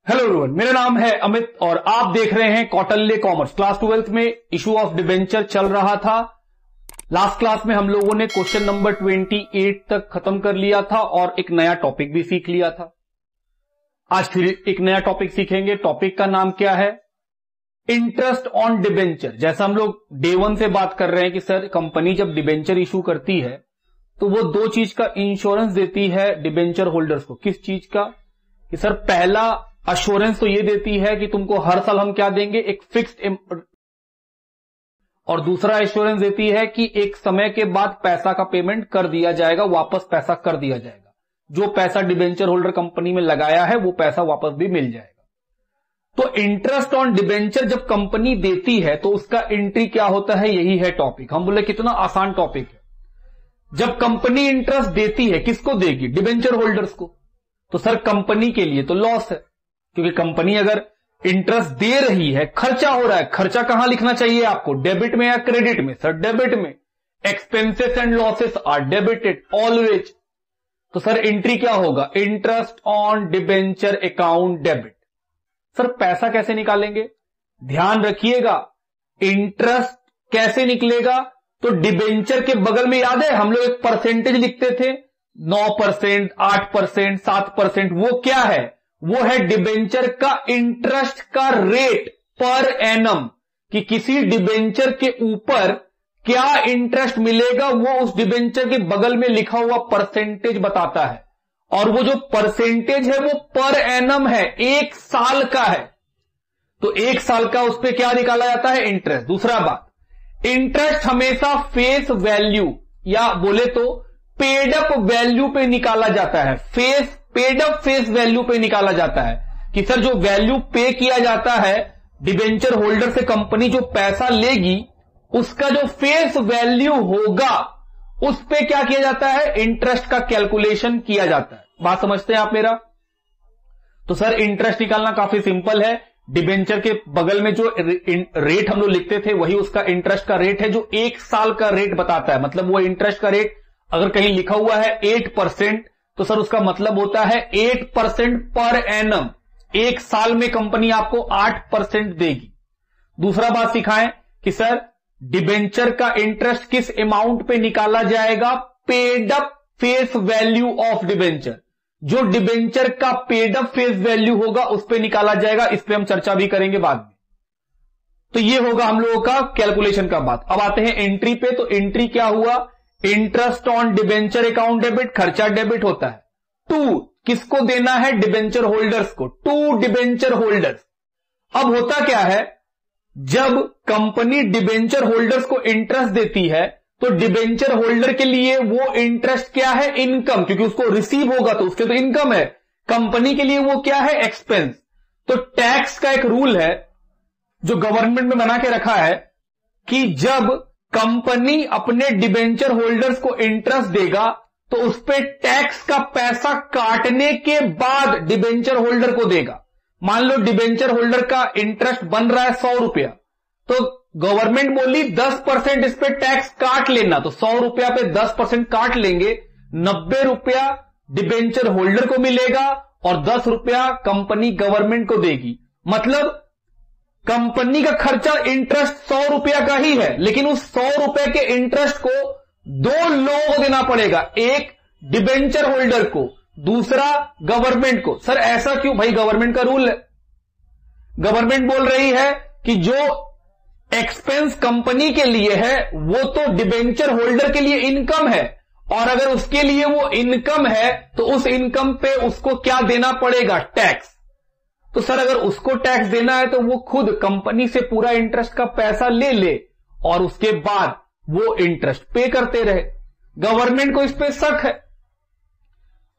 Hello everyone, मेरा नाम है अमित और आप देख रहे हैं कौटिल्य कॉमर्स। क्लास 12th में इशू ऑफ डिबेंचर चल रहा था। लास्ट क्लास में हम लोगों ने क्वेश्चन नंबर 28 तक खत्म कर लिया था और एक नया टॉपिक भी सीख लिया था। आज फिर एक नया टॉपिक सीखेंगे। टॉपिक का नाम क्या है? Interest on debenture. जैसा हम लोग डे 1 से बात कर रहे हैं कि सर कंपनी जब डिबेंचर इशू करती है तो वो दो चीज का इंश्योरेंस देती है डिबेंचर होल्डर्स को। किस चीज का? कि सर पहला अश्योरेंस तो ये देती है कि तुमको हर साल हम क्या देंगे, एक फिक्स्ड, और दूसरा एश्योरेंस देती है कि एक समय के बाद पैसा का पेमेंट कर दिया जाएगा, वापस पैसा कर दिया जाएगा। जो पैसा डिबेंचर होल्डर कंपनी में लगाया है वो पैसा वापस भी मिल जाएगा। तो इंटरेस्ट ऑन डिबेंचर जब कंपनी देती है तो उसका एंट्री क्या होता है, यही है टॉपिक। हम बोले कितना आसान टॉपिक है। जब कंपनी इंटरेस्ट देती है, किसको देगी? डिबेंचर होल्डर्स को। तो सर कंपनी के लिए तो लॉस है, क्योंकि कंपनी अगर इंटरेस्ट दे रही है, खर्चा हो रहा है। खर्चा कहां लिखना चाहिए आपको, डेबिट में या क्रेडिट में? सर डेबिट में। Expenses and losses are debited always. तो सर एंट्री क्या होगा? Interest on debenture account debit. Sir पैसा कैसे निकालेंगे? ध्यान रखिएगा, इंटरेस्ट कैसे निकलेगा? तो डिबेंचर के बगल में याद है हम लोग एक परसेंटेज लिखते थे, 9%, 8%, 7%। वो क्या है? वो है डिबेंचर का इंटरेस्ट का रेट पर एनम, कि किसी डिबेंचर के ऊपर क्या इंटरेस्ट मिलेगा वो उस डिबेंचर के बगल में लिखा हुआ परसेंटेज बताता है। और वो जो परसेंटेज है वो पर एनम है, एक साल का है। तो एक साल का उस पर क्या निकाला जाता है? इंटरेस्ट। दूसरा बात, इंटरेस्ट हमेशा फेस वैल्यू या बोले तो पेड अप वैल्यू पे निकाला जाता है। पेड अप फेस वैल्यू पे निकाला जाता है कि सर जो वैल्यू पे किया जाता है डिबेंचर होल्डर से कंपनी जो पैसा लेगी उसका जो फेस वैल्यू होगा उस पे क्या किया जाता है? इंटरेस्ट का कैलकुलेशन किया जाता है। बात समझते हैं आप मेरा? तो सर इंटरेस्ट निकालना काफी सिंपल है। डिबेंचर के बगल में जो रेट हम लोग लिखते थे वही उसका इंटरेस्ट का रेट है, जो एक साल का रेट बताता है। मतलब वो इंटरेस्ट का रेट अगर कहीं लिखा हुआ है 8%, तो सर उसका मतलब होता है 8% पर एनम। एक साल में कंपनी आपको 8% देगी। दूसरा बात सिखाएं कि सर डिबेंचर का इंटरेस्ट किस अमाउंट पे निकाला जाएगा? Paid up face value of debenture. जो डिबेंचर का पेड अप फेस वैल्यू होगा उस पे निकाला जाएगा। इस पे हम चर्चा भी करेंगे बाद में। तो ये होगा हम लोगों का कैलकुलेशन का बात। अब आते हैं एंट्री पे। तो एंट्री क्या हुआ? Interest on debenture account debit, खर्चा डेबिट होता है। टू किसको देना है? डिबेंचर होल्डर्स को। To debenture holders. अब होता क्या है, जब कंपनी डिबेंचर होल्डर्स को इंटरेस्ट देती है तो डिबेंचर होल्डर के लिए वो इंटरेस्ट क्या है? इनकम, क्योंकि उसको रिसीव होगा तो उसके तो इनकम है। कंपनी के लिए वो क्या है? एक्सपेंस। तो टैक्स का एक रूल है जो गवर्नमेंट में बना के रखा है कि जब कंपनी अपने डिबेंचर होल्डर्स को इंटरेस्ट देगा तो उस पे टैक्स का पैसा काटने के बाद डिबेंचर होल्डर को देगा। मान लो डिबेंचर होल्डर का इंटरेस्ट बन रहा है 100 रुपया, तो गवर्नमेंट बोली 10% इस पे टैक्स काट लेना। तो 100 रुपया पे 10% काट लेंगे, 90 रुपया डिबेंचर होल्डर को मिलेगा और 10 रुपया कंपनी गवर्नमेंट को देगी। मतलब कंपनी का खर्चा इंटरेस्ट 100 रुपया का ही है, लेकिन उस 100 रुपए के इंटरेस्ट को दो लोगों को देना पड़ेगा। एक डिबेंचर होल्डर को, दूसरा गवर्नमेंट को। सर ऐसा क्यों? भाई गवर्नमेंट का रूल है। गवर्नमेंट बोल रही है कि जो एक्सपेंस कंपनी के लिए है वो तो डिबेंचर होल्डर के लिए इनकम है, और अगर उसके लिए वो इनकम है तो उस इनकम पे उसको क्या देना पड़ेगा? टैक्स। तो सर अगर उसको टैक्स देना है तो वो खुद कंपनी से पूरा इंटरेस्ट का पैसा ले ले और उसके बाद वो इंटरेस्ट पे करते रहे। गवर्नमेंट को इस पे शक है।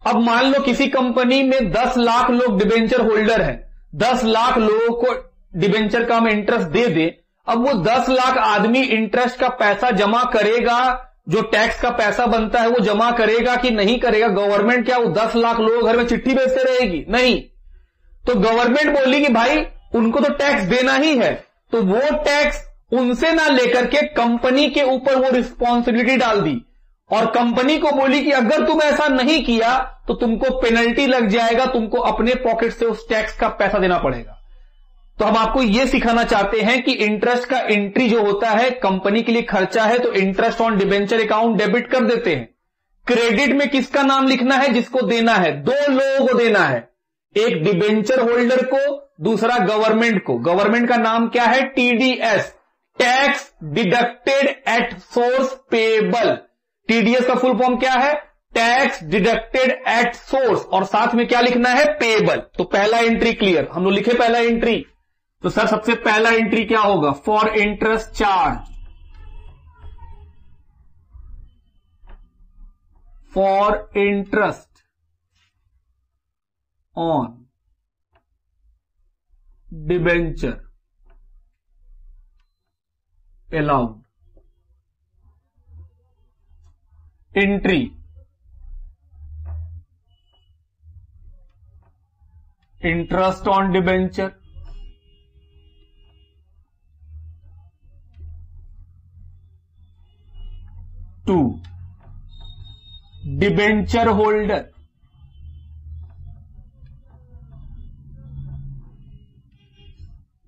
अब मान लो किसी कंपनी में 10 लाख लोग डिबेंचर होल्डर हैं, 10 लाख लोगों को डिबेंचर का हम इंटरेस्ट दे दे। अब वो 10 लाख आदमी इंटरेस्ट का पैसा जमा करेगा, जो टैक्स का पैसा बनता है वो जमा करेगा कि नहीं करेगा? गवर्नमेंट क्या वो 10 लाख लोगों घर में चिट्ठी भेजते रहेगी? नहीं। तो गवर्नमेंट बोली कि भाई उनको तो टैक्स देना ही है, तो वो टैक्स उनसे ना लेकर के कंपनी के ऊपर वो रिस्पॉन्सिबिलिटी डाल दी और कंपनी को बोली कि अगर तुम ऐसा नहीं किया तो तुमको पेनल्टी लग जाएगा, तुमको अपने पॉकेट से उस टैक्स का पैसा देना पड़ेगा। तो हम आपको यह सिखाना चाहते हैं कि इंटरेस्ट का एंट्री जो होता है, कंपनी के लिए खर्चा है तो interest on debenture account debit कर देते हैं। क्रेडिट में किसका नाम लिखना है? जिसको देना है, दो लोगों को देना है, एक डिबेंचर होल्डर को, दूसरा गवर्नमेंट को। गवर्नमेंट का नाम क्या है? TDS, tax deducted at source payable. TDS का फुल फॉर्म क्या है? टैक्स डिडक्टेड एट सोर्स, और साथ में क्या लिखना है? पेएबल। तो पहला एंट्री क्लियर, हम लोग लिखे पहला एंट्री। तो सर सबसे पहला एंट्री क्या होगा? For interest charge, for interest on debenture allowed, entry interest on debenture, to debenture holder,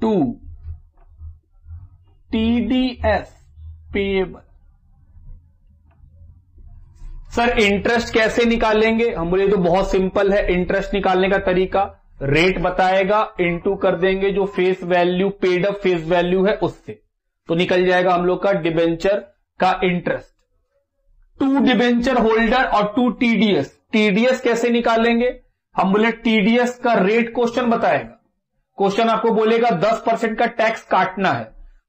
to TDS payable. Sir interest कैसे निकालेंगे? हम बोले तो बहुत सिंपल है। इंटरेस्ट निकालने का तरीका रेट बताएगा, इनटू कर देंगे जो face value, paid up face value है उससे, तो निकल जाएगा हम लोग का डिबेंचर का इंटरेस्ट। टू डिबेंचर होल्डर और टू टीडीएस। टीडीएस कैसे निकालेंगे? हम बोले टीडीएस का रेट क्वेश्चन बताएगा। क्वेश्चन आपको बोलेगा 10% का टैक्स काटना है,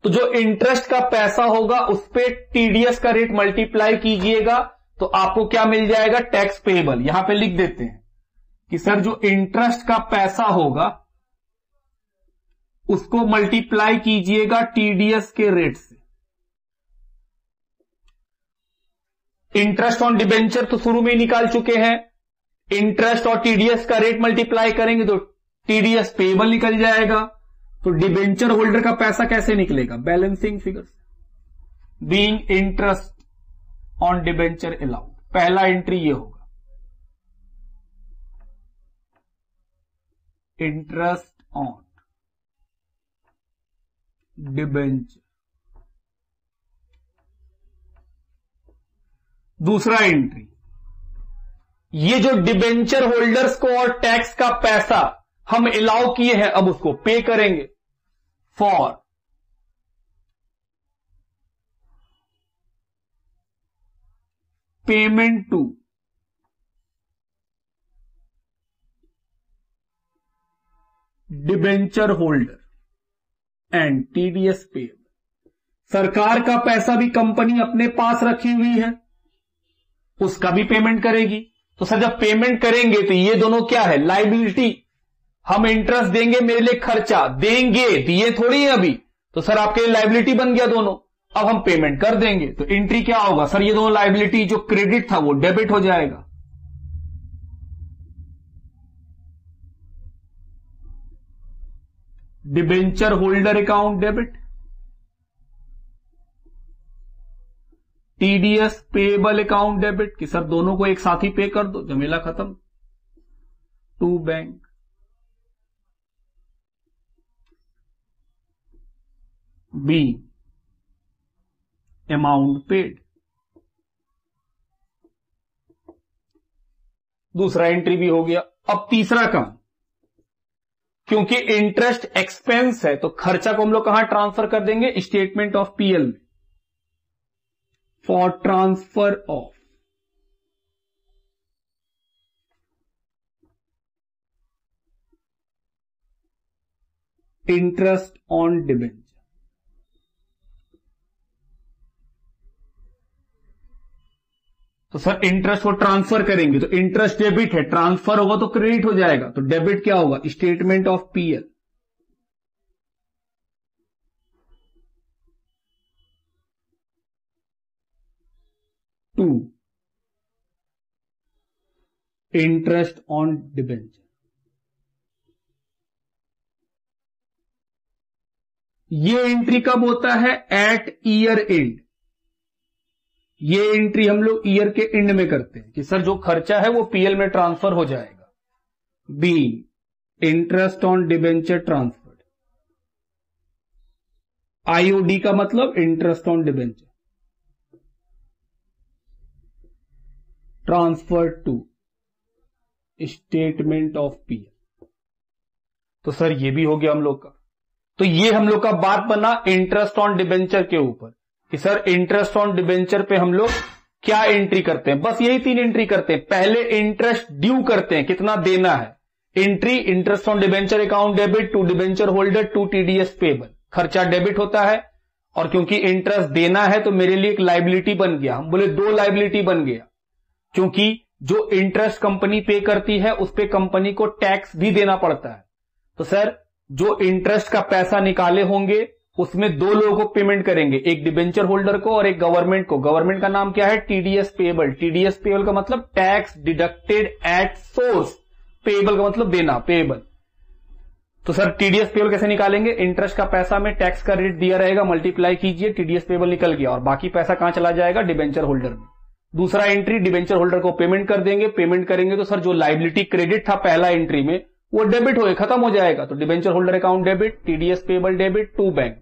तो जो इंटरेस्ट का पैसा होगा उस पे टीडीएस का रेट मल्टीप्लाई कीजिएगा तो आपको क्या मिल जाएगा? Tax payable. यहां पे लिख देते हैं कि सर जो इंटरेस्ट का पैसा होगा उसको मल्टीप्लाई कीजिएगा टीडीएस के रेट से। इंटरेस्ट ऑन डिबेंचर तो शुरू में ही निकाल चुके हैं, इंटरेस्ट और टीडीएस का रेट मल्टीप्लाई करेंगे तो टीडीएस पेएबल निकल जाएगा। तो डिबेंचर होल्डर का पैसा कैसे निकलेगा? बैलेंसिंग फिगर से, being interest on debenture allowed. पहला एंट्री ये होगा, इंटरेस्ट ऑन डिबेंचर। दूसरा एंट्री, ये जो डिबेंचर होल्डर्स को और टैक्स का पैसा हम अलाउ किए हैं अब उसको पे करेंगे। For payment to debenture holder and TDS payable. सरकार का पैसा भी कंपनी अपने पास रखी हुई है, उसका भी पेमेंट करेगी। तो सर जब पेमेंट करेंगे तो ये दोनों क्या है? लायबिलिटी। हम इंटरेस्ट देंगे, मेरे लिए खर्चा देंगे, दिए थोड़ी है अभी, तो सर आपके लिए लायबिलिटी बन गया दोनों। अब हम पेमेंट कर देंगे तो एंट्री क्या होगा? सर ये दोनों लायबिलिटी जो क्रेडिट था वो डेबिट हो जाएगा। Debenture holder account debit, TDS payable account debit, कि सर दोनों को एक साथ ही पे कर दो, झमेला खत्म। To bank, B amount paid. दूसरा एंट्री भी हो गया। अब तीसरा काम, क्योंकि इंटरेस्ट एक्सपेंस है तो खर्चा को हम लोग कहां ट्रांसफर कर देंगे? स्टेटमेंट ऑफ पीएल में। For transfer of interest on debenture. तो सर इंटरेस्ट को ट्रांसफर करेंगे तो इंटरेस्ट डेबिट है, ट्रांसफर होगा तो क्रेडिट हो जाएगा, तो डेबिट क्या होगा? Statement of PL. To interest on debenture. ये एंट्री कब होता है? At year end. ये एंट्री हम लोग ईयर के एंड में करते हैं कि सर जो खर्चा है वो पीएल में ट्रांसफर हो जाएगा। B, interest on debenture transferred. IOD का मतलब interest on debenture transferred to statement of PL. तो सर ये भी हो गया हम लोग का। तो ये हम लोग का बात बना इंटरेस्ट ऑन डिबेंचर के ऊपर कि सर इंटरेस्ट ऑन डिबेंचर पे हम लोग क्या एंट्री करते हैं। बस यही 3 एंट्री करते हैं। पहले इंटरेस्ट ड्यू करते हैं, कितना देना है। Entry interest on debenture account debit to debenture holder to TDS payable. खर्चा डेबिट होता है और क्योंकि इंटरेस्ट देना है तो मेरे लिए एक लाइबिलिटी बन गया। हम बोले 2 लाइबिलिटी बन गया, क्योंकि जो इंटरेस्ट कंपनी पे करती है उस पे कंपनी को टैक्स भी देना पड़ता है। तो सर जो इंटरेस्ट का पैसा निकाले होंगे उसमें 2 लोगों को पेमेंट करेंगे, एक डिबेंचर होल्डर को और एक गवर्नमेंट को। गवर्नमेंट का नाम क्या है? TDS payable. टीडीएस पेबल का मतलब tax deducted at source. Payable का मतलब देना, पेबल। तो सर टीडीएस पेबल कैसे निकालेंगे? इंटरेस्ट का पैसा में टैक्स का रेट दिया रहेगा, मल्टीप्लाई कीजिए, टीडीएस पेबल निकल गया और बाकी पैसा कहां चला जाएगा? डिबेंचर होल्डर में। दूसरा एंट्री डिबेंचर होल्डर को पेमेंट कर देंगे। पेमेंट करेंगे तो सर जो लाइबिलिटी क्रेडिट था पहला एंट्री में वो डेबिट हो खत्म हो जाएगा। तो debenture holder account debit, TDS payable debit to bank.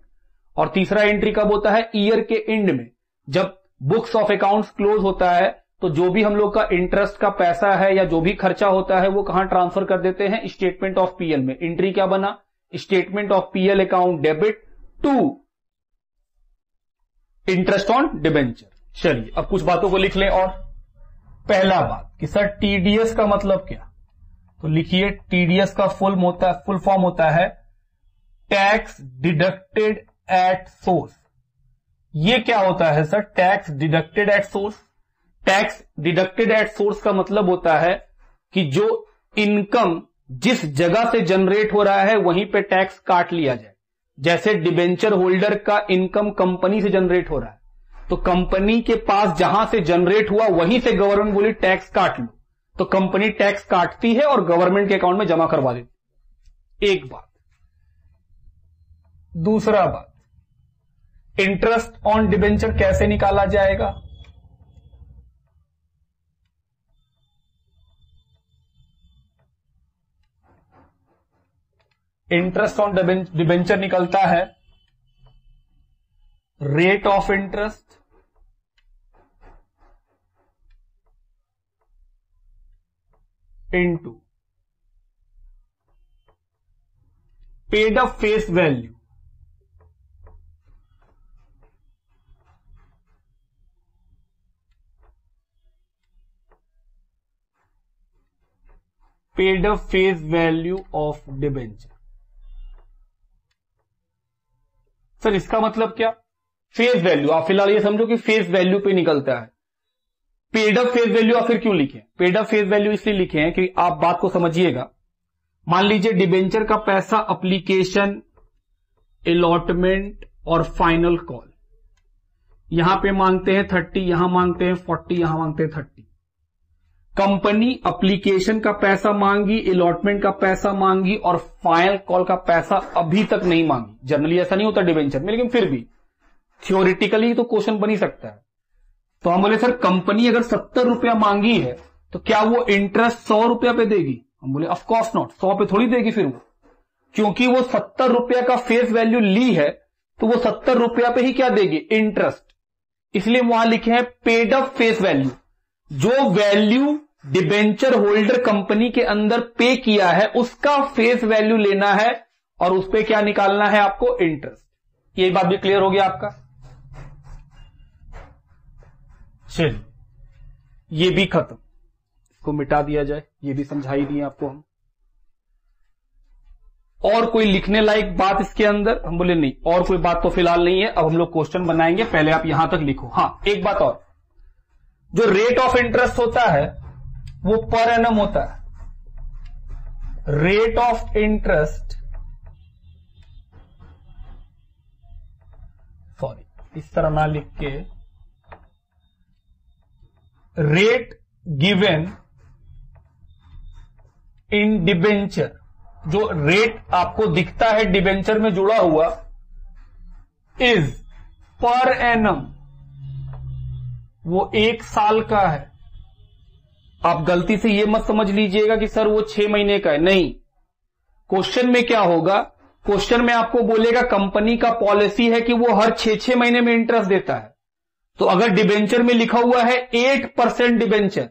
और तीसरा एंट्री कब होता है? ईयर के एंड में, जब बुक्स ऑफ अकाउंट्स क्लोज होता है तो जो भी हम लोग का इंटरेस्ट का पैसा है या जो भी खर्चा होता है वो कहां ट्रांसफर कर देते हैं? स्टेटमेंट ऑफ पीएल में। एंट्री क्या बना? Statement of PL account debit to interest on debenture. चलिए अब कुछ बातों को लिख लें। और पहला बात कि सर टीडीएस का मतलब क्या? तो लिखिए टीडीएस का फुल फॉर्म होता है टैक्स डिडक्टेड एट सोर्स। ये क्या होता है sir? Tax deducted at source. Tax deducted at source का मतलब होता है कि जो इनकम जिस जगह से जनरेट हो रहा है वहीं पे टैक्स काट लिया जाए। जैसे डिबेंचर होल्डर का इनकम कंपनी से जनरेट हो रहा है तो कंपनी के पास जहां से जनरेट हुआ वहीं से गवर्नमेंट बोली टैक्स काट लो, तो कंपनी टैक्स काटती है और गवर्नमेंट के अकाउंट में जमा करवा देती। एक बात। दूसरा बात, इंटरेस्ट ऑन डिबेंचर कैसे निकाला जाएगा? इंटरेस्ट ऑन डिबेंचर निकलता है rate of interest into paid up face value paid up face value of debenture. Sir इसका मतलब क्या? फेस वैल्यू, आप फिलहाल ये समझो कि फेस वैल्यू पे निकलता है। पेड अप फेस वैल्यू आप फिर क्यों लिखे? पेड अप फेस वैल्यू इसलिए लिखे हैं कि आप बात को समझिएगा। मान लीजिए डिबेंचर का पैसा अप्लीकेशन, अलॉटमेंट और फाइनल कॉल, यहां पे मांगते हैं 30, यहां मांगते हैं 40, यहां मांगते हैं 30। कंपनी अप्लीकेशन का पैसा मांगी, अलॉटमेंट का पैसा मांगी और फाइनल कॉल का पैसा अभी तक नहीं मांगी। जनरली ऐसा नहीं होता डिबेंचर में, लेकिन फिर भी थ्योरेटिकली तो क्वेश्चन बन ही सकता है। तो हम बोले सर कंपनी अगर 70 रुपया मांगी है तो क्या वो इंटरेस्ट 100 रुपया पे देगी? हम बोले ऑफ कोर्स नॉट, 100 पे थोड़ी देगी फिर वो, क्योंकि वो 70 रुपया का फेस वैल्यू ली है तो वो 70 रुपया पे ही क्या देगी? इंटरेस्ट। इसलिए वहां लिखे हैं पेड अप फेस वैल्यू। जो वैल्यू डिबेंचर होल्डर कंपनी के अंदर पे किया है उसका फेस वैल्यू लेना है और उस पर क्या निकालना है आपको? इंटरेस्ट। ये बात भी क्लियर हो गया आपका? चलिए ये भी खत्म, इसको मिटा दिया जाए, ये भी समझा ही दिए आपको हम। और कोई लिखने लायक बात इसके अंदर? हम बोले नहीं, और कोई बात तो फिलहाल नहीं है। अब हम लोग क्वेश्चन बनाएंगे, पहले आप यहां तक लिखो। हां एक बात और, जो रेट ऑफ इंटरेस्ट होता है वो पर एनम होता है। रेट ऑफ इंटरेस्ट, सॉरी इस तरह ना लिख के, रेट गिवन इन डिबेंचर, जो रेट आपको दिखता है डिबेंचर में जुड़ा हुआ, इज पर एनम वो 1 साल का है। आप गलती से ये मत समझ लीजिएगा कि सर वो 6 महीने का है, नहीं। क्वेश्चन में क्या होगा, क्वेश्चन में आपको बोलेगा कंपनी का पॉलिसी है कि वो हर 6 महीने में इंटरेस्ट देता है। तो अगर डिबेंचर में लिखा हुआ है 8% डिबेंचर,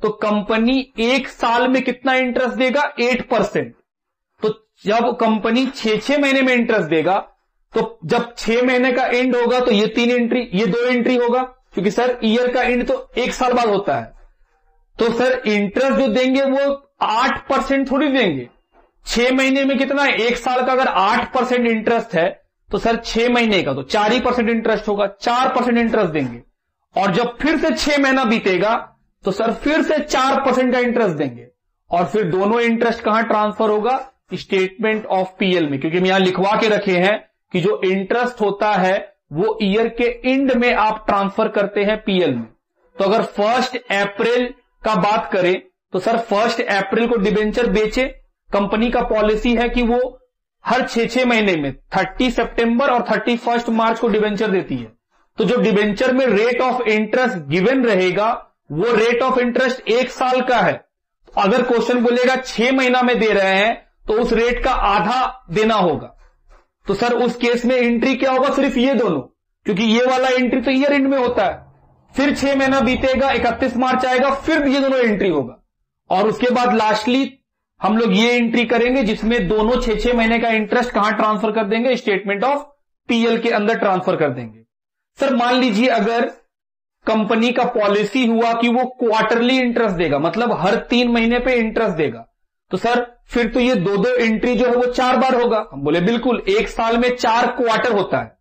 तो कंपनी 1 साल में कितना इंटरेस्ट देगा, 8%। तो जब कंपनी 6 महीने में इंटरेस्ट देगा, तो जब 6 महीने का एंड होगा तो ये 3 एंट्री, ये 2 एंट्री होगा, क्योंकि सर ईयर का एंड तो 1 साल बाद होता है। तो सर इंटरेस्ट जो देंगे वो 8% थोड़ी देंगे। 6 महीने में कितना है, 1 साल का अगर 8% इंटरेस्ट है तो सर 6 महीने का तो 4% इंटरेस्ट होगा, 4% इंटरेस्ट देंगे। और जब फिर से 6 महीना बीतेगा तो सर फिर से 4% का इंटरेस्ट देंगे। और फिर दोनों इंटरेस्ट कहां ट्रांसफर होगा, स्टेटमेंट ऑफ पीएल में, क्योंकि हम यहां लिखवा के रखे हैं कि जो इंटरेस्ट होता है वो ईयर के एंड में आप ट्रांसफर करते हैं पीएल में। तो अगर 1 अप्रैल का बात करें तो सर 1 अप्रैल को डिबेंचर बेचे, कंपनी का पॉलिसी है कि वो हर 6 महीने में 30 सितंबर और 31 मार्च को डिबेंचर देती है। तो जो डिबेंचर में रेट ऑफ इंटरेस्ट गिवन रहेगा वो रेट ऑफ इंटरेस्ट 1 साल का है। तो अगर क्वेश्चन बोलेगा 6 महीना में दे रहे हैं तो उस रेट का आधा देना होगा। तो सर उस केस में एंट्री क्या होगा, सिर्फ ये दोनों, क्योंकि ये वाला एंट्री तो ईयर एंड में होता है। फिर 6 महीना बीतेगा, 31 मार्च आएगा, फिर ये दोनों एंट्री होगा। और उसके बाद लास्टली हम लोग ये एंट्री करेंगे जिसमें दोनों 6 महीने का इंटरेस्ट कहां ट्रांसफर कर देंगे, स्टेटमेंट ऑफ पीएल के अंदर ट्रांसफर कर देंगे। सर मान लीजिए अगर कंपनी का पॉलिसी हुआ कि वो क्वार्टरली इंटरेस्ट देगा, मतलब हर 3 महीने पे इंटरेस्ट देगा, तो सर फिर तो ये 2 एंट्री जो है वो 4 बार होगा। हम बोले बिल्कुल, 1 साल में 4 क्वार्टर होता है,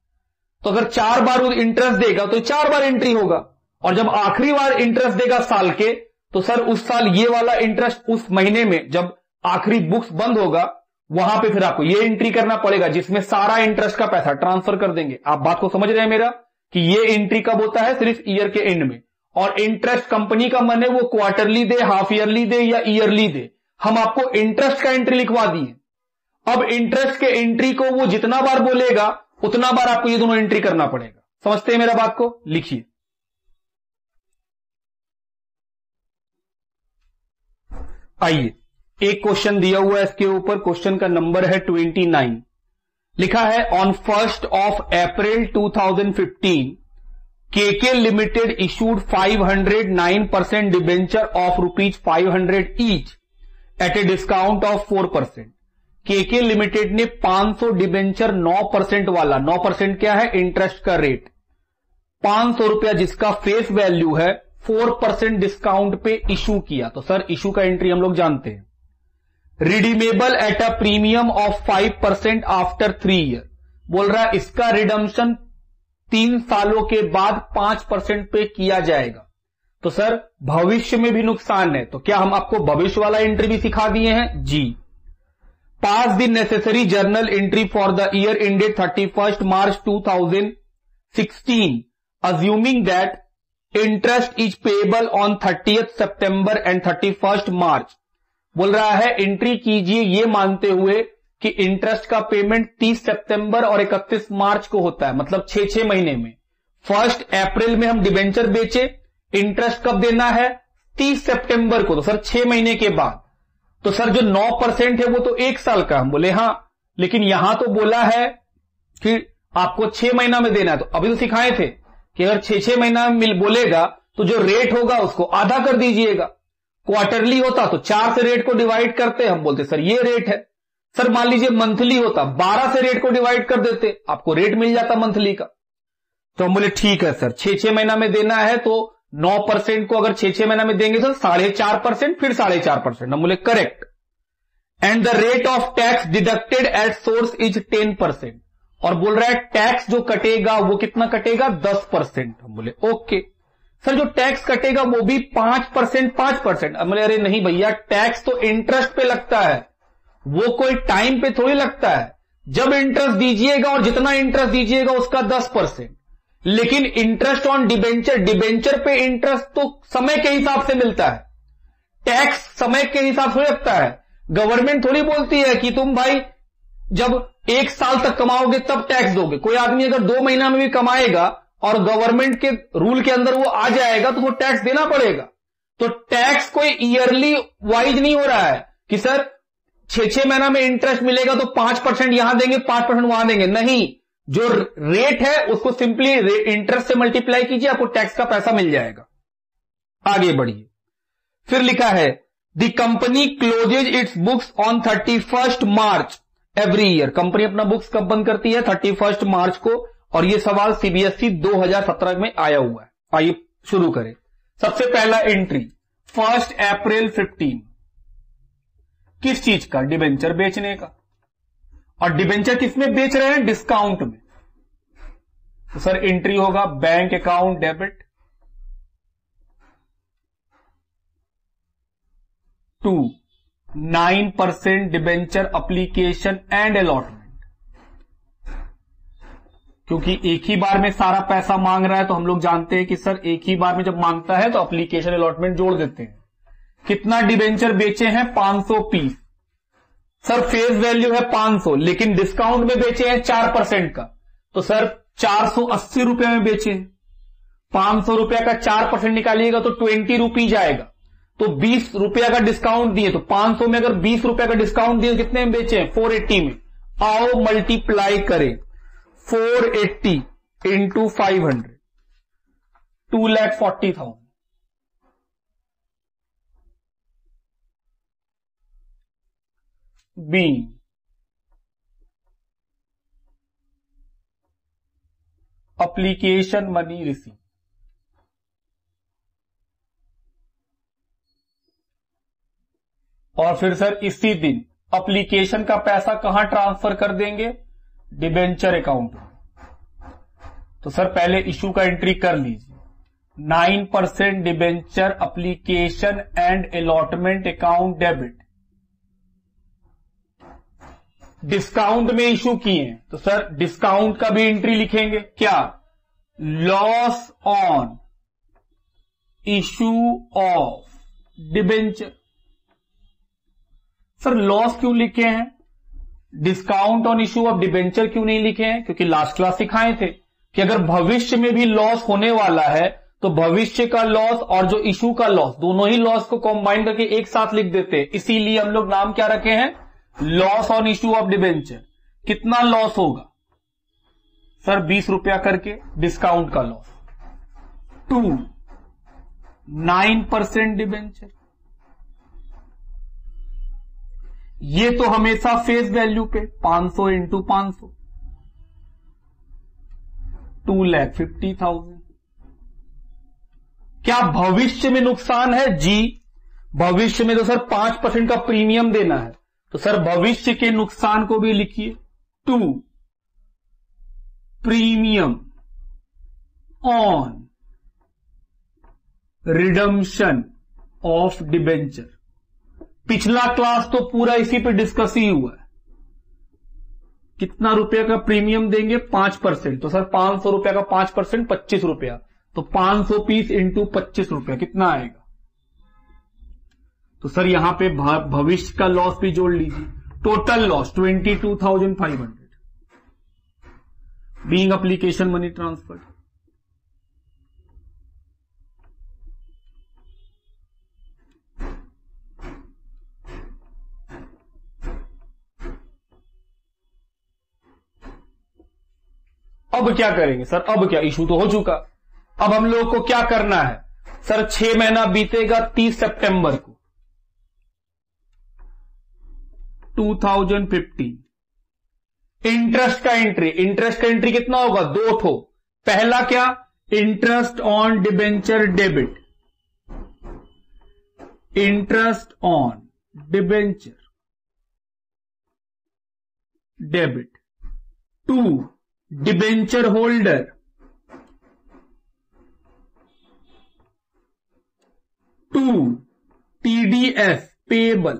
तो अगर 4 बार इंटरेस्ट देगा तो 4 बार एंट्री होगा। और जब आखिरी बार इंटरेस्ट देगा साल के, तो सर उस साल ये वाला इंटरेस्ट उस महीने में जब आखिरी बुक्स बंद होगा वहां पे फिर आपको ये एंट्री करना पड़ेगा जिसमें सारा इंटरेस्ट का पैसा ट्रांसफर कर देंगे। आप बात को समझ रहे हैं मेरा, कि ये एंट्री कब होता है, सिर्फ ईयर के एंड में। और इंटरेस्ट कंपनी का मन है वो क्वार्टरली दे, हाफ ईयरली दे या ईयरली दे, हम आपको इंटरेस्ट का एंट्री लिखवा दिए। अब इंटरेस्ट के एंट्री को वो जितना बार बोलेगा उतना बार आपको ये दोनों एंट्री करना पड़ेगा। समझते हैं मेरा बात को, लिखिए। आइए, एक क्वेश्चन दिया हुआ है इसके ऊपर, क्वेश्चन का नंबर है 29। लिखा है on 1 April 2015 KK limited issued 509% debenture of ₹500 each at a discount of 4%। KK limited ने 500 डिबेंचर 9% वाला, 9% क्या है, इंटरेस्ट का रेट, 500 रुपया जिसका फेस वैल्यू है 4% डिस्काउंट पे इशू किया। तो सर इशू का एंट्री हम लोग जानते हैं। Redeemable at a premium of 5% after 3 year, बोल रहा है इसका रिडम्पशन 3 सालों के बाद 5% पे किया जाएगा। तो सर भविष्य में भी नुकसान है, तो क्या हम आपको भविष्य वाला एंट्री भी सिखा दिए हैं जी। Pass the necessary journal entry for the year ended 31 March 2016 assuming that interest is payable on 30th September and 31st March। बोल रहा है एंट्री कीजिए ये मानते हुए कि इंटरेस्ट का पेमेंट 30 सितंबर और 31 मार्च को होता है, मतलब 6 महीने में। 1 अप्रैल में हम डिबेंचर बेचे, इंटरेस्ट कब देना है, 30 सितंबर को, तो सर 6 महीने के बाद। तो सर जो 9% है वो तो 1 साल का, हम बोले हां, लेकिन यहां तो बोला है कि आपको 6 महीना में देना है। तो अभी तो सिखाए थे कि अगर 6 महीना में बोलेगा तो जो रेट होगा उसको आधा कर दीजिएगा। क्वार्टरली होता तो 4 से रेट को डिवाइड करते, हम बोलते सर ये रेट है। सर मान लीजिए मंथली होता, 12 से रेट को डिवाइड कर देते, आपको रेट मिल जाता मंथली का। तो हम बोले ठीक है सर, 6 महीना में देना है तो 9% को अगर 6 महीना में देंगे तो 4.5%, फिर 4.5%। हम बोले correct. And the rate of tax deducted at source is 10%। और बोल रहा है टैक्स जो कटेगा वो कितना कटेगा, 10%। हम बोले ओके। सर जो टैक्स कटेगा वो भी 5%, 5%। हम बोले अरे नहीं भैया, टैक्स तो इंटरेस्ट पे लगता है, वो कोई टाइम पे थोड़ी लगता है। जब इंटरेस्ट दीजिएगा और जितना इंटरेस्ट दीजिएगा उसका 10%। लेकिन इंटरेस्ट ऑन डिबेंचर, डिबेंचर पे इंटरेस्ट तो समय के हिसाब से मिलता है, टैक्स समय के हिसाब से लगता है। गवर्नमेंट थोड़ी बोलती है कि तुम भाई जब 1 साल तक कमाओगे तब टैक्स दोगे। कोई आदमी अगर 2 महीना में भी कमाएगा और गवर्नमेंट के रूल के अंदर वो आ जाएगा तो वो टैक्स देना पड़ेगा। तो टैक्स कोई ईयरली वाइज नहीं हो रहा है कि सर 6 महीना में इंटरेस्ट मिलेगा तो 5% यहां देंगे 5% वहां देंगे, नहीं, जो रेट है उसको सिंपली इंटरेस्ट से मल्टीप्लाई कीजिए, आपको टैक्स का पैसा मिल जाएगा। आगे बढ़िए, फिर लिखा है the company closes its books on 31 March every year. Company अपना बुक्स कब बंद करती है? 31 मार्च को। और यह सवाल सीबीएसई 2017 में आया हुआ है। आइए शुरू करें। सबसे पहला एंट्री 1 अप्रैल 15, किस चीज का? डिबेंचर बेचने का। और डिबेंचर किसमें बेच रहे हैं? डिस्काउंट में। तो सर एंट्री होगा bank account debit 2 9% debenture application and allotment. क्योंकि एक ही बार में सारा पैसा मांग रहा है तो हम लोग जानते हैं कि सर एक ही बार में जब मांगता है तो अप्लीकेशन अलॉटमेंट जोड़ देते हैं। कितना डिबेंचर बेचे हैं? 500 पीस। सर फेस वैल्यू है 500, लेकिन डिस्काउंट में बेचे हैं 4% का, तो सर 480 रुपए में बेचे हैं। 500 रुपया का 4% निकालिएगा तो 20 रुपीज आएगा। तो 20 रुपया का डिस्काउंट दिए, तो 500 में अगर 20 रुपया का डिस्काउंट दिए कितने में बेचे हैं? 480 में। आओ मल्टीप्लाई करें 480 into 500, 2,40,000। B application money receive. और फिर सर इसी दिन एप्लीकेशन का पैसा कहां ट्रांसफर कर देंगे? डिबेंचर अकाउंट में। तो सर पहले इशू का एंट्री कर लीजिए। 9% debenture application and allotment account debit. Discount में इशू किए हैं तो सर डिस्काउंट का भी एंट्री लिखेंगे। क्या? Loss on issue of debenture. Sir loss क्यों लिखे हैं? Discount on issue of debenture क्यों नहीं लिखे हैं? क्योंकि लास्ट क्लास सिखाए थे कि अगर भविष्य में भी लॉस होने वाला है तो भविष्य का लॉस और जो इशू का लॉस, दोनों ही लॉस को कंबाइन करके एक साथ लिख देते हैं। इसीलिए हम लोग नाम क्या रखे हैं? Loss on issue of debenture. कितना लॉस होगा? सर 20 रुपया करके डिस्काउंट का लॉस। 2 9% डिबेंचर। ये तो हमेशा फेस वैल्यू पे 500 इंटू 500, 2,50,000। क्या भविष्य में नुकसान है? जी, भविष्य में तो सर 5% का प्रीमियम देना है, तो सर भविष्य के नुकसान को भी लिखिए। 2 premium on redemption of debenture. पिछला क्लास तो पूरा इसी पे डिस्कस ही हुआ है। कितना रुपया का प्रीमियम देंगे? 5%। तो सर 500 रुपया का 5% 25 रुपया, तो 500 पीस इंटू 25 रुपया कितना आएगा? तो सर यहां पे भविष्य का लॉस भी जोड़ लीजिए। Total loss 22,500 being application money transfer. अब क्या करेंगे सर? अब क्या, इशू तो हो चुका। अब हम लोग को क्या करना है? सर 6 महीना बीतेगा 30 सितंबर को 2015। इंटरेस्ट का एंट्री, इंटरेस्ट का एंट्री कितना होगा? 2 ठो। पहला क्या? Interest on debenture debit, interest on debenture debit. 2 debenture holder, TDS payable.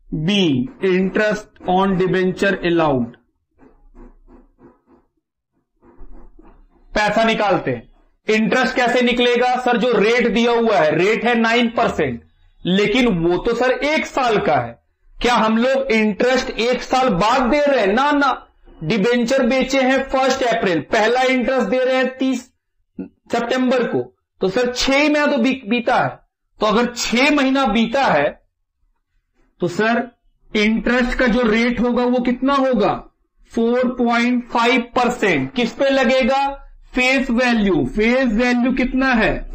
B interest on debenture allowed. पैसा निकालते हैं। इंटरेस्ट कैसे निकलेगा? सर जो रेट दिया हुआ है, रेट है 9%, लेकिन वो तो सर 1 साल का है। क्या हम लोग इंटरेस्ट एक साल बाद दे रहे हैं? ना ना, डिबेंचर बेचे हैं 1 अप्रैल, पहला इंटरेस्ट दे रहे हैं 30 सितंबर को, तो सर 6 महीना तो बीता है। तो अगर 6 महीना बीता है तो सर इंटरेस्ट का जो रेट होगा वो कितना होगा? 4.5%। किस पे लगेगा? Face value. फेस वैल्यू कितना है?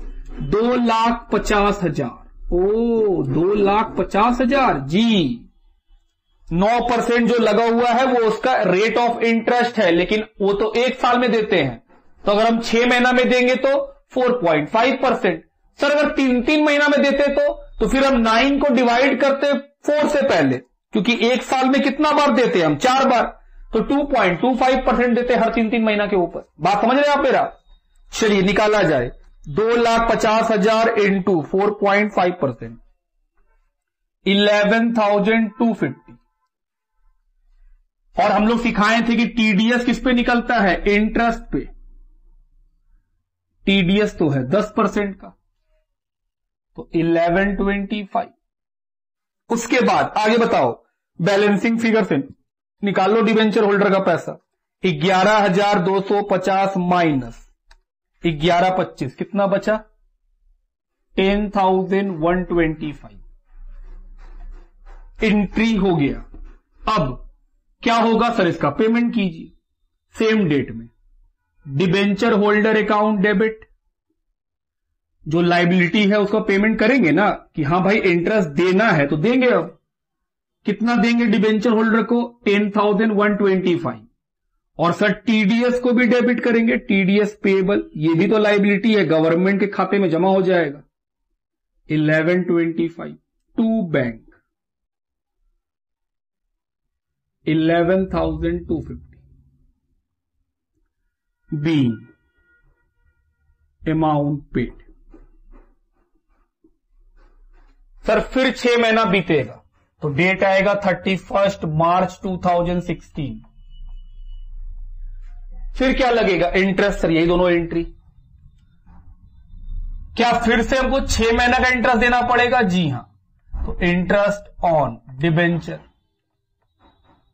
2,50,000। ओ 2,50,000 जी। 9% जो लगा हुआ है वो उसका रेट ऑफ इंटरेस्ट है, लेकिन वो तो एक साल में देते हैं, तो अगर हम 6 महीना में देंगे तो 4.5%। सर अगर 3-3 महीना में देते तो फिर हम 9 को डिवाइड करते 4 से पहले, क्योंकि एक साल में कितना बार देते हैं हम? 4 बार, तो 2.25% देते हर 3-3 महीना के ऊपर। बात समझ रहे हैं आप मेरा? चलिए निकाला जाए, 2,50,000 इंटू 4.5%, 11,250। और हम लोग सिखाए थे कि टीडीएस किस पे निकलता है? इंटरेस्ट पे। टीडीएस तो है 10% का, तो 1125। उसके बाद आगे बताओ, बैलेंसिंग फिगर से निकाल लो डिबेंचर होल्डर का पैसा। 11,250 माइनस 11,25 कितना बचा? 10,125 एंट्री हो गया। अब क्या होगा सर? इसका पेमेंट कीजिए सेम डेट में। डिबेंचर होल्डर अकाउंट डेबिट, जो लाइबिलिटी है उसका पेमेंट करेंगे ना, कि हां भाई इंटरेस्ट देना है तो देंगे। अब कितना देंगे डिबेंचर होल्डर को? 10,125। और सर टीडीएस को भी डेबिट करेंगे, टीडीएस पेएबल, ये भी तो लाइबिलिटी है, गवर्नमेंट के खाते में जमा हो जाएगा। 1125 to bank 11,250 being amount paid। Sir फिर 6 महीना बीतेगा तो डेट आएगा 31 मार्च 2016। फिर क्या लगेगा? इंटरेस्ट। सर यही दोनों एंट्री। क्या फिर से हमको 6 महीना का इंटरेस्ट देना पड़ेगा? जी हां। तो interest on debenture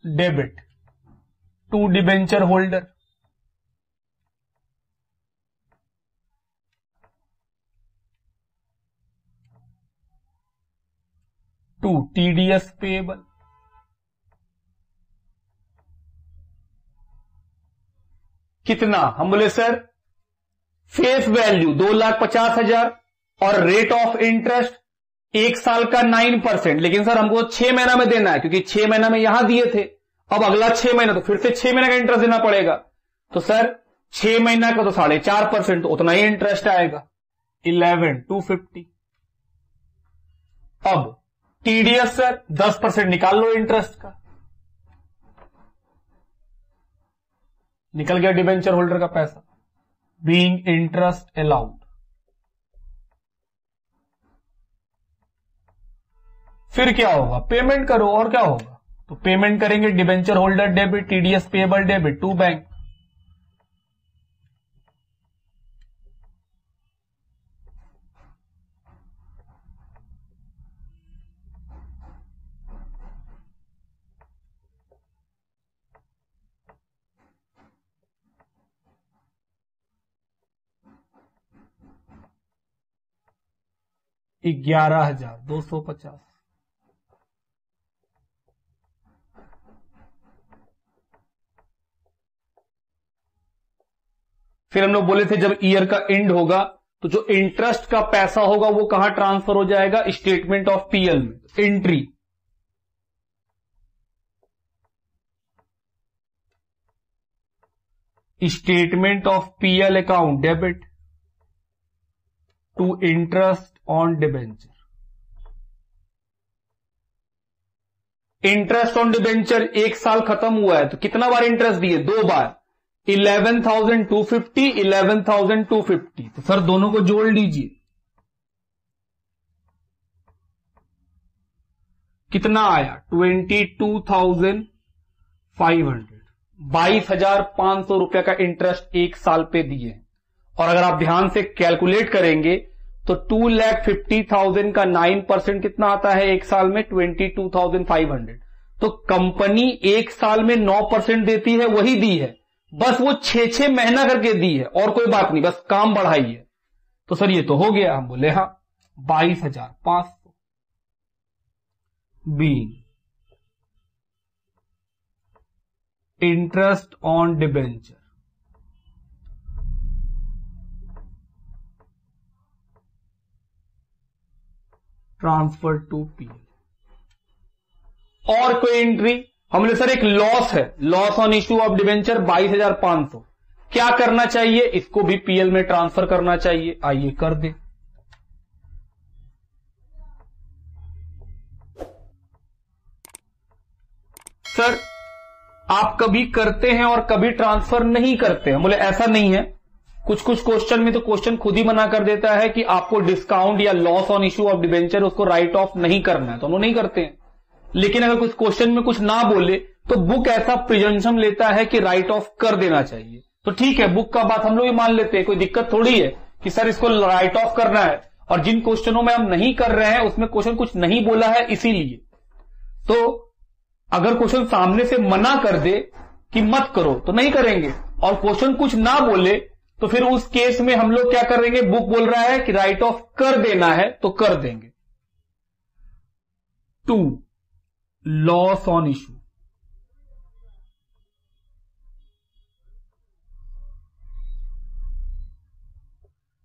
debit to debenture holder, to TDS payable. कितना? हम बोले सर फेस वैल्यू 2,50,000 और रेट ऑफ इंटरेस्ट एक साल का 9%, लेकिन सर हमको 6 महीना में देना है, क्योंकि 6 महीना में यहां दिए थे। अब अगला 6 महीना तो फिर से 6 महीना का इंटरेस्ट देना पड़ेगा। तो सर 6 महीना का तो 4.5%, तो उतना ही इंटरेस्ट आएगा 11,250। अब टीडीएस सर 10% निकाल लो इंटरेस्ट का, निकल गया डिबेंचर होल्डर का पैसा। Being interest allowed. फिर क्या होगा? पेमेंट करो, और क्या होगा? तो पेमेंट करेंगे debenture holder debit, TDS payable debit to bank. $11,250। फिर हम लोग बोले थे जब ईयर का एंड होगा तो जो इंटरेस्ट का पैसा होगा वो कहां ट्रांसफर हो जाएगा? स्टेटमेंट ऑफ पीएल में entry. Statement of PL account debit to interest on debenture. Interest on debenture एक साल खत्म हुआ है तो कितना बार इंटरेस्ट दिए? 2 बार, 11,250, 11,250। तो सर दोनों को जोड़ लीजिए, कितना आया? 22,500। 22,500 रुपए का इंटरेस्ट एक साल पे दिए। और अगर आप ध्यान से कैलकुलेट करेंगे तो 2,50,000 का 9% कितना आता है एक साल में? 22,500। तो कंपनी एक साल में 9% देती है, वही दी है, बस वो 6 महीना करके दी है, और कोई बात नहीं, बस काम बढ़ाई है। तो सर ये तो हो गया। हम बोले हाँ, 22,500। B, interest on debenture, transfer to PL. और कोई एंट्री? हमने सर एक लॉस है, loss on issue of debenture 22,500। क्या करना चाहिए? इसको भी पीएल में ट्रांसफर करना चाहिए। आइए कर दे। सर आप कभी करते हैं और कभी ट्रांसफर नहीं करते हैं। बोले ऐसा नहीं है, कुछ कुछ क्वेश्चन में तो क्वेश्चन खुद ही मना कर देता है कि आपको डिस्काउंट या loss on issue of debenture उसको राइट ऑफ नहीं करना है, तो हम लोग नहीं करते हैं। लेकिन अगर कुछ क्वेश्चन में कुछ ना बोले तो बुक ऐसा प्रिजम्पशन लेता है कि राइट ऑफ कर देना चाहिए। तो ठीक है, बुक का बात हम लोग ही मान लेते हैं, कोई दिक्कत थोड़ी है कि सर इसको राइट ऑफ करना है। और जिन क्वेश्चनों में हम नहीं कर रहे हैं उसमें क्वेश्चन कुछ नहीं बोला है, इसीलिए। तो अगर क्वेश्चन सामने से मना कर दे कि मत करो तो नहीं करेंगे, और क्वेश्चन कुछ ना बोले तो फिर उस केस में हम लोग क्या करेंगे? बुक बोल रहा है कि राइट ऑफ कर देना है तो कर देंगे। 2, लॉस ऑन इश्यू,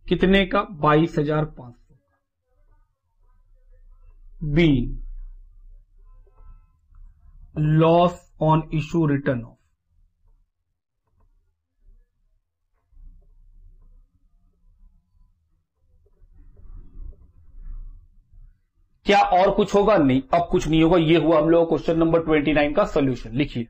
कितने का? 22,500। B, loss on issue written off, क्या और कुछ होगा? नहीं, अब कुछ नहीं होगा। ये हुआ हम लोग क्वेश्चन नंबर 29 का सॉल्यूशन। लिखिए।